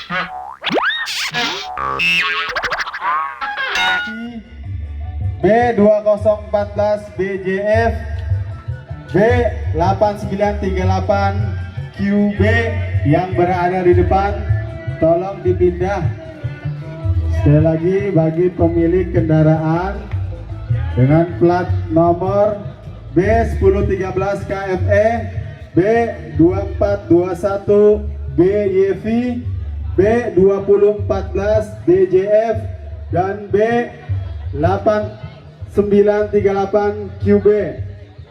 B2014 BJF B8938 QB yang berada di depan tolong dipindah. Sekali lagi bagi pemilik kendaraan dengan plat nomor B1013 KFE B2421 BYV B2014 BJF dan B8938 QB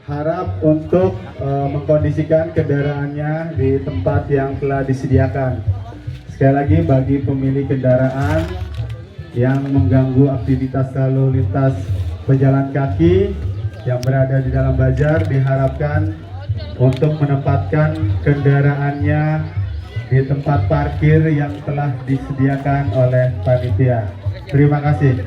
harap untuk mengkondisikan kendaraannya di tempat yang telah disediakan. Sekali lagi bagi pemilik kendaraan yang mengganggu aktivitas lalu lintas pejalan kaki yang berada di dalam bazar diharapkan untuk menempatkan kendaraannya di tempat parkir yang telah disediakan oleh panitia. Terima kasih.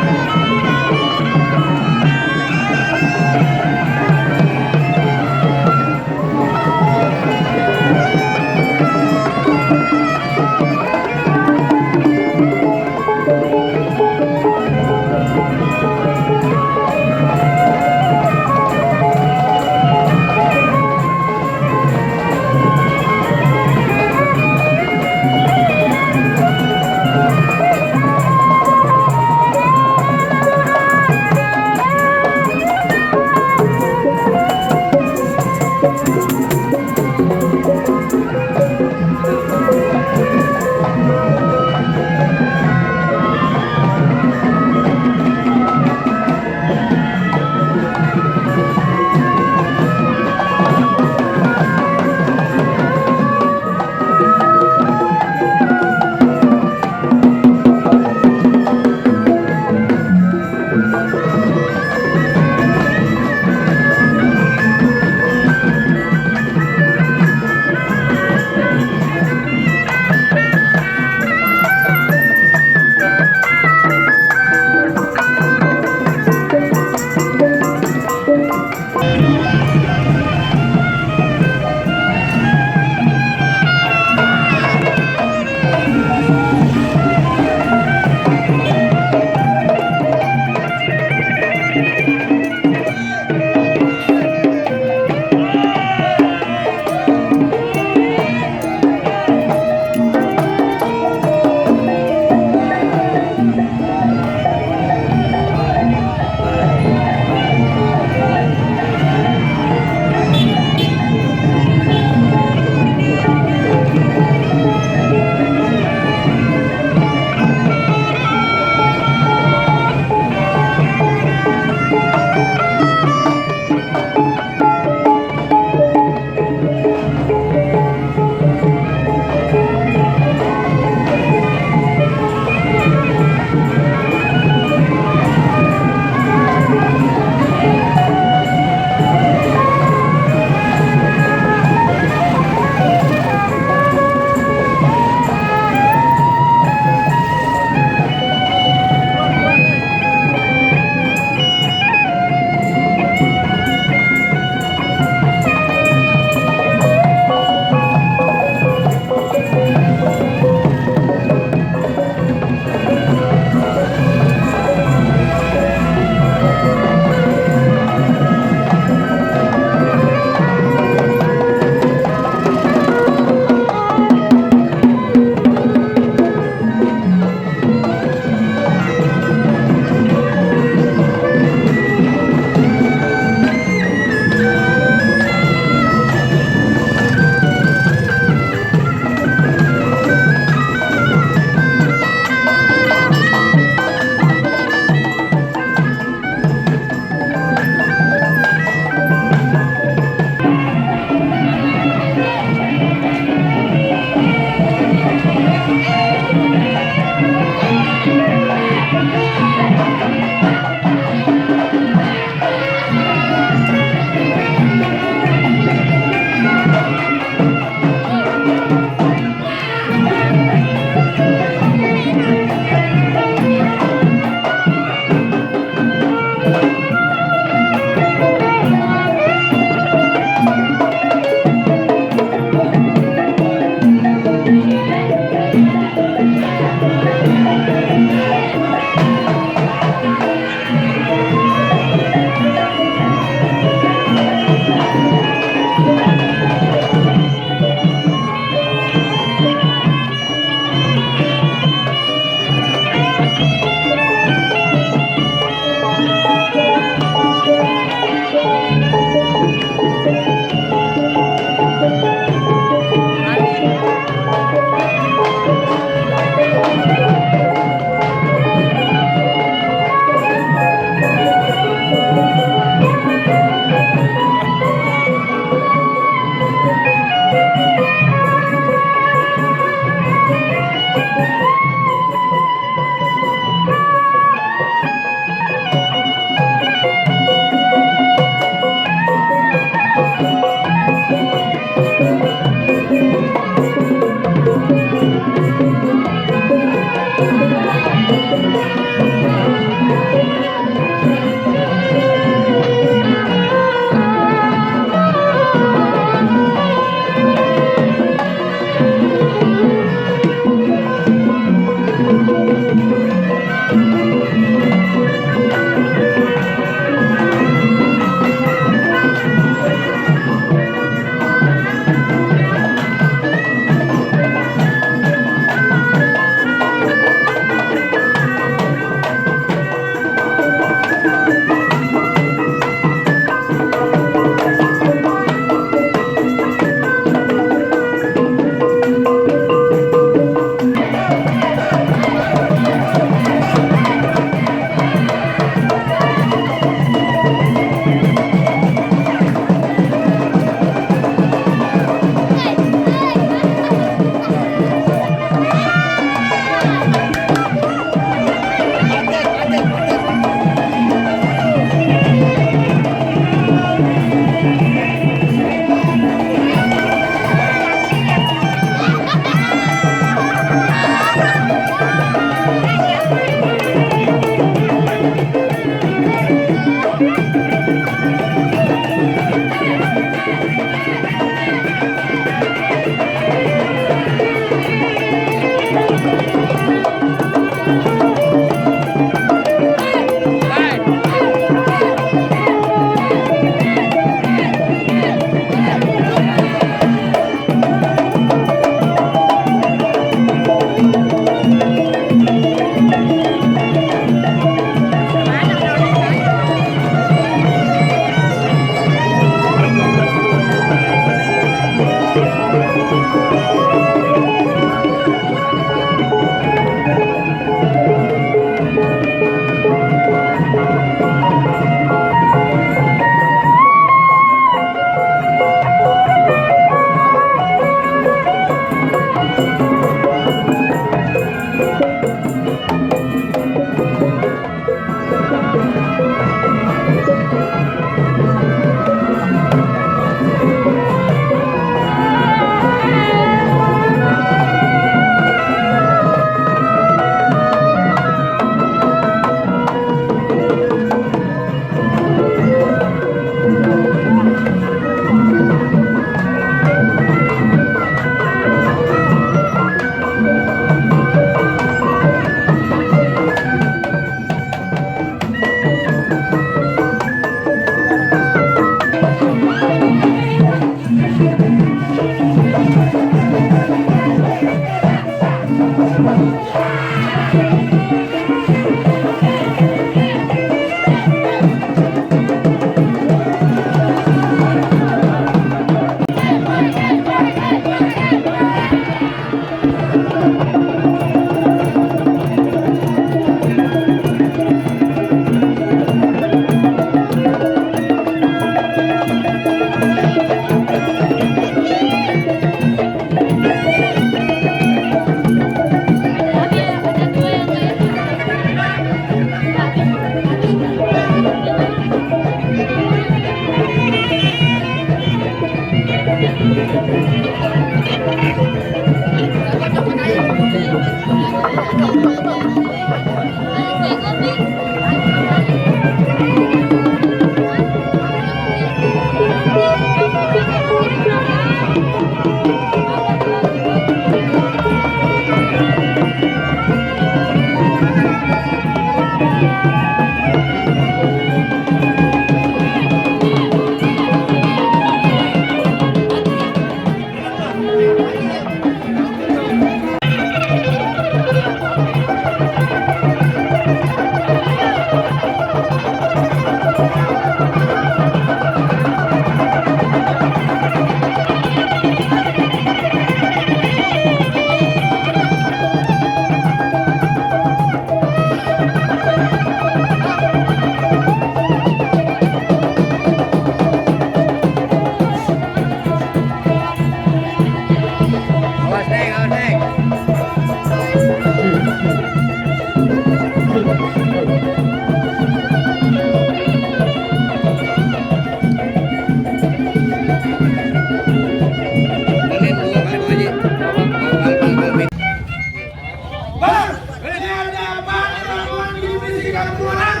kamu orang?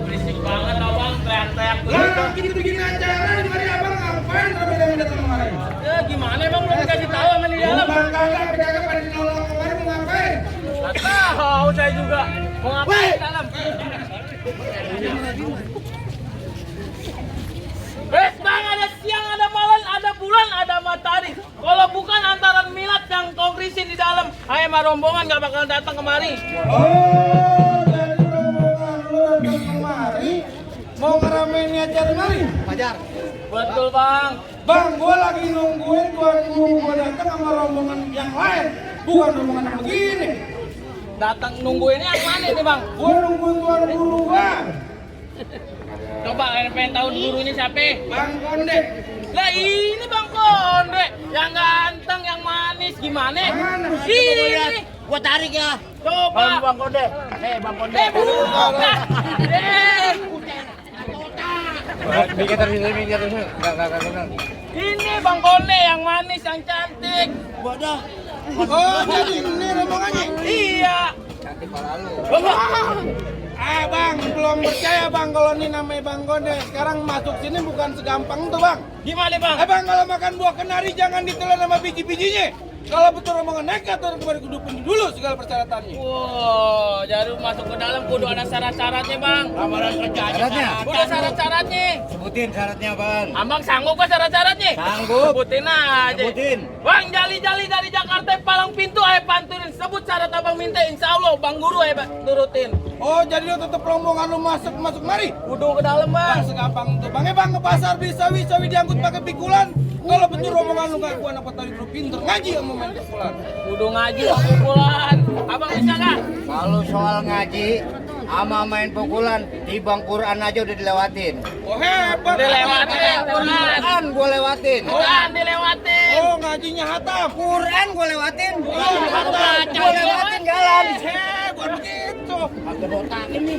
Berisik banget abang, teriak-teriak. Lah kita bikin acara di mana abang ngapain rame-rame datang kemarin? Ya gimana bang, belum dikasih tahu sama di dalam. Bang kagak pada nolong kemarin mau ngapain? Gak tahu saya juga. Mau ngapain di dalam? Bang, ada siang, ada malam, ada bulan, ada matahari. Kalau bukan antara Milad yang kongrisin di dalam, ayam rombongan gak bakal datang kemari. Oh, jadi rombongan lu datang kemari mau ngeramein acara mari? Fajar. Betul bang. Bang, gua lagi nungguin tuan guru gua datang sama rombongan yang lain, bukan rombongan yang begini. Datang nungguinnya yang mana nih bang? Gua nungguin tuan guru gua, Coba pengen tahu gurunya siapa? Bang Konde. Lah ini Bang Konde, yang ganteng, yang manis, gimana? Mana? Ini, Gua tarik ya. coba. Bang Konde. Bang Konde. Bukan. Mikir terus. Enggak. Ini Bang Konde yang manis, yang cantik. Bodoh. Oh, jadi ini rombongannya. Iya. Cantik pala lu. Ah bang, belum percaya bang kalau ini namanya Bang Konde. Sekarang masuk sini bukan segampang itu bang. Gimana Bang? Bang, kalau makan buah kenari jangan ditelan sama biji-bijinya. Kalau betul rombongan nekat harus kembali kudupin dulu segala persyaratannya. Wow, jadi masuk ke dalam kudu ada syarat-syaratnya Bang. Lamaran kerja aja. Syaratnya? Udah syarat-syaratnya. Sebutin syaratnya, Bang. Abang sanggup gak syarat-syaratnya? Sanggup. Sebutin aja. Sebutin. Bang, jali-jali dari Jakarta palang pintu ayo panturin. Sebut syarat abang minta, insya Allah Bang Guru ayo turutin. Oh, jadi lo tetap rombongan lu masuk mari. Kudu ke dalam Bang, Bang. segampang itu. Bang, bang ke pasar beli sawi diangkut pakai pikulan. Kalau betul rombongan lu gak kuat apa tadi lu pinter ngaji sama main pikulan. Kudu ngaji pukulan. Abang bisa gak? Kalau soal ngaji sama main pukulan di Bang Quran aja udah dilewatin. Oh, hebat. Dilewatin Quran. Quran gua lewatin. Quran dilewatin. Oh, ngajinya hatam. Quran gua lewatin. Baca Gua lewatin jalan. Hebat gitu. Agak botak ini.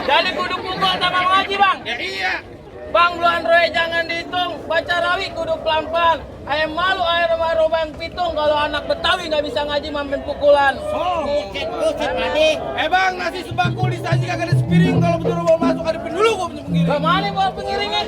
Jadi kudu pukul sama ngaji Bang. Ya iya. Bang Luan Roy jangan dihitung. Baca rawi kudu pelan-pelan. Ayam malu air bang pitung. Kalau anak Betawi nggak bisa ngaji mampir pukulan. Oh. Buset, Madi. Bang, nasi sembako disaji kagak ada sepiring. Kalau betul rombongan masuk hadapin dulu gua punya pengiring. Kemana bawa pengiringnya?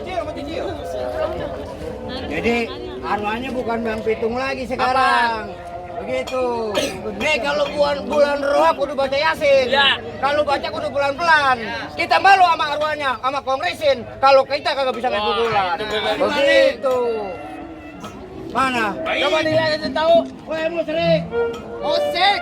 Jadi arwahnya bukan Bang Pitung lagi sekarang. Begitu. Nih kalau bulan roh kudu baca Yasin. Ya. Kalau baca kudu pelan-pelan. Kita malu sama arwahnya, sama kongresin. Kalau kita kagak bisa main Wah, pukulan. itu bener. Begitu. Mana? Coba dilihat tahu. Woi, musrik. Musik.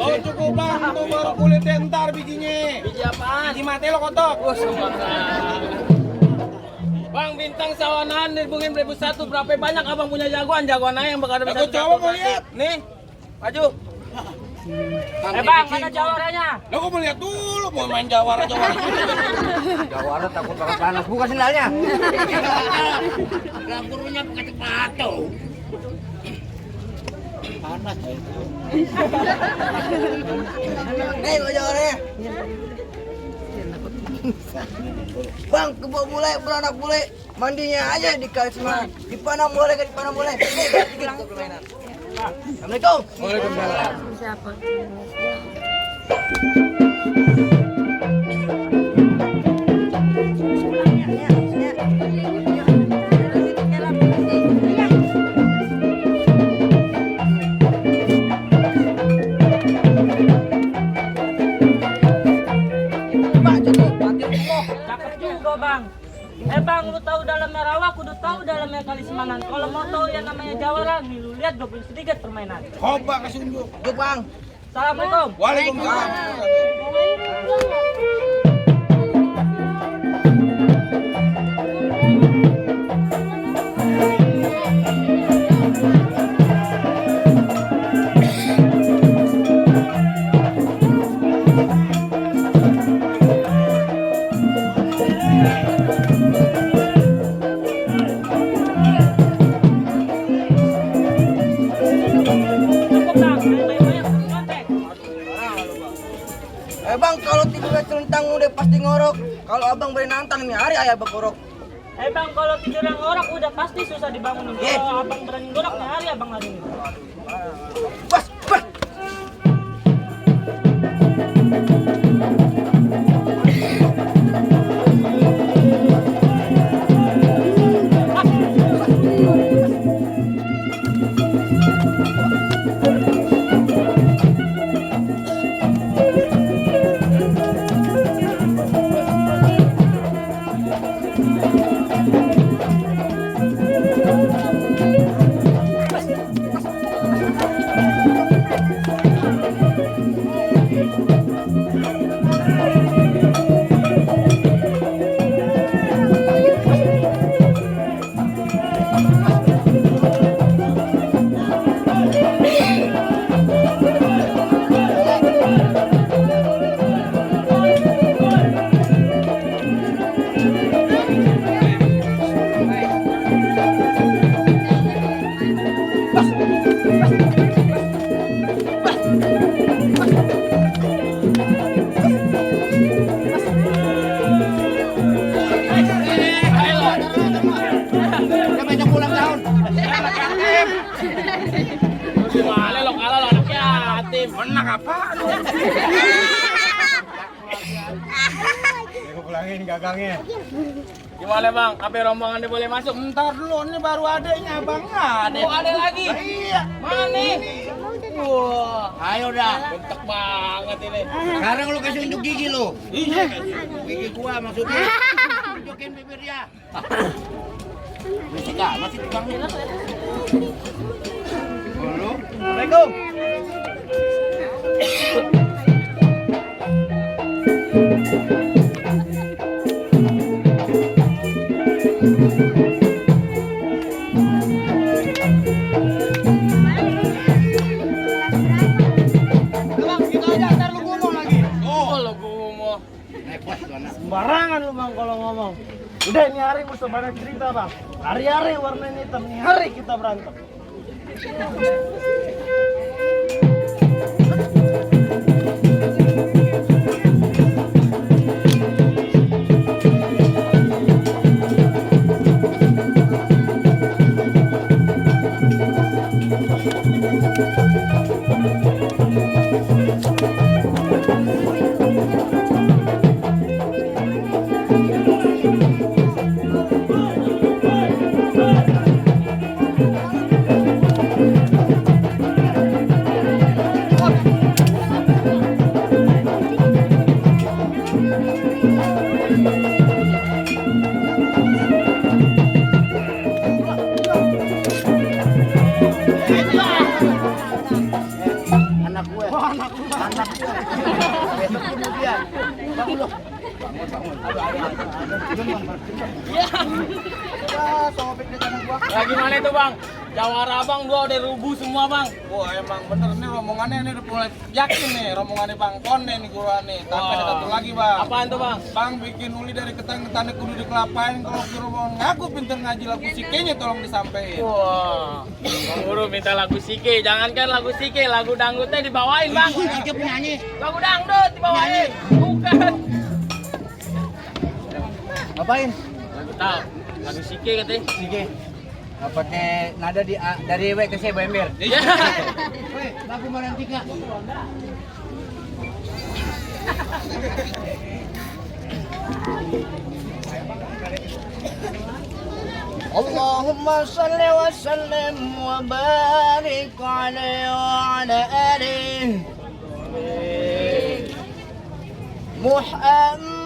Oh, cukup bang, tuh baru kulitnya ntar bijinya. Biji apaan? Biji mati lo kotok. Bang Bintang Sawanan Nirgungin 2001 berapa banyak abang punya jagoan aja yang bakal ada Aku coba mau lihat. Nih, maju. Bang, mana jawarannya? Lo kok mau lihat dulu, mau main jawara. Jawara takut bakal panas. Buka sendalnya. Gurunya pakai sepatu. Panas ya. Nih, lo jawarannya. Bang, kebok bule, beranak bule, mandinya aja di Karisma. Dipanam boleh, kan dipanam boleh. Nih, ganti gitu permainan. Assalamualaikum. Waalaikumsalam. Siapa? Cakep juga bang. Bang, lu tahu dalamnya rawa, kudu tahu dalamnya kali semanan. Kalau mau tahu yang namanya jawara, nih lu lihat 20 sedikit permainan. Coba kasih unjuk. Yuk, Bang. Assalamualaikum. Waalaikumsalam. Kalau abang boleh nantang nih hari ayah berkorok. Bang, kalau tidur yang ngorak udah pasti susah dibangunin. Iya. Kalau abang berani ngorak nih hari abang hari ini. Pas, pas. Gimana lo kalah lo anak yatim. Menang apa? Aku pulangin gagangnya. Gimana bang? Apa rombongannya boleh masuk? Ntar dulu, ini baru adanya abang ada. Oh ada lagi? Iya. Mana? Wah, Ayo dah. bentek banget ini. Sekarang lu kasih unjuk gigi lu. Iya, gigi gua maksudnya. Tunjukin bibir dia. Masih tukang lu. Assalamualaikum. Oh, lo gumo. Sembarangan lu bang kalau ngomong. Udah ini hari musuh banyak cerita bang. Hari-hari warna hitam nih hari kita berantem. Nah, gimana itu bang? Jawara bang gua udah rubuh semua bang. Wah emang bener nih rombongannya ini udah mulai yakin nih rombongannya Bang Konde nih gua nih. Tapi ada satu lagi bang. Apaan tuh bang? Bang bikin uli dari ketang-ketang kudu dikelapain. Kalau ke rombongan ngaku pinter ngaji lagu sikenya tolong disampein. Wah, Bang Guru minta lagu sike, jangankan lagu sike, lagu dangdutnya dibawain bang. Aja penyanyi. Lagu dangdut dibawain, bukan. Ngapain? Lagu tahu, lagu sike katanya. Sige. Pakai nada dari W ke C Bember. Iya. Weh, lagu Marantika. Allahumma salli wa sallim wa barik alaihi wa ala alihi Muhammadun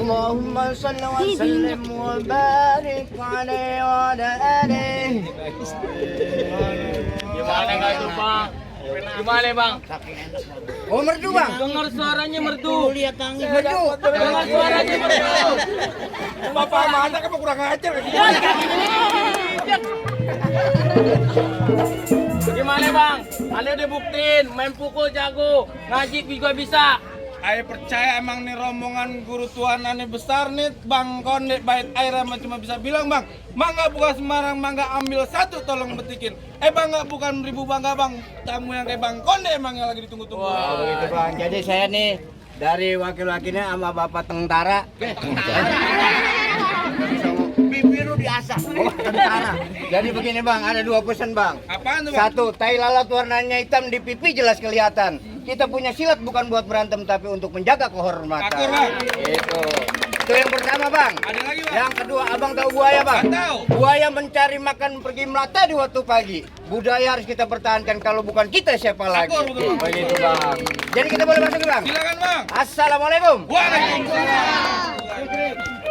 Allahumma salli wa sallim wa barik alaihi wa ala alihi. Gimana nggak tuh bang? Gimana bang? Oh merdu bang. Dengar suaranya merdu. Lihat tangis merdu. Dengar suaranya merdu. Bapak sama anak emang kurang ajar. Gimana bang? Ane udah buktiin main pukul jago, ngaji juga bisa. Ayo percaya emang nih rombongan guru Tuhan aneh besar nih Bang Konde Bait Air emang cuma bisa bilang bang, mangga bukan sembarang, mangga ambil satu tolong betikin. Bangga bukan ribu bangga bang, tamu yang kayak Bang Konde emang yang lagi ditunggu-tunggu. Oh begitu bang. Jadi saya nih dari wakil-wakilnya sama bapak tentara. Bibir lu diasah. Oh tentara. Jadi begini bang, ada dua pesan bang. Apaan tuh bang? Satu, tai lalat warnanya hitam di pipi jelas kelihatan. Kita punya silat bukan buat berantem tapi untuk menjaga kehormatan. Akur, Bang. Itu yang pertama bang. Ada lagi bang? Yang kedua, abang tahu buaya bang? Nggak tahu. Buaya mencari makan pergi melata di waktu pagi. Budaya harus kita pertahankan, kalau bukan kita siapa lagi? Akur, betul, Bang. Begitu bang. Jadi kita boleh masuk bang? Silakan bang. Assalamualaikum. Waalaikumsalam.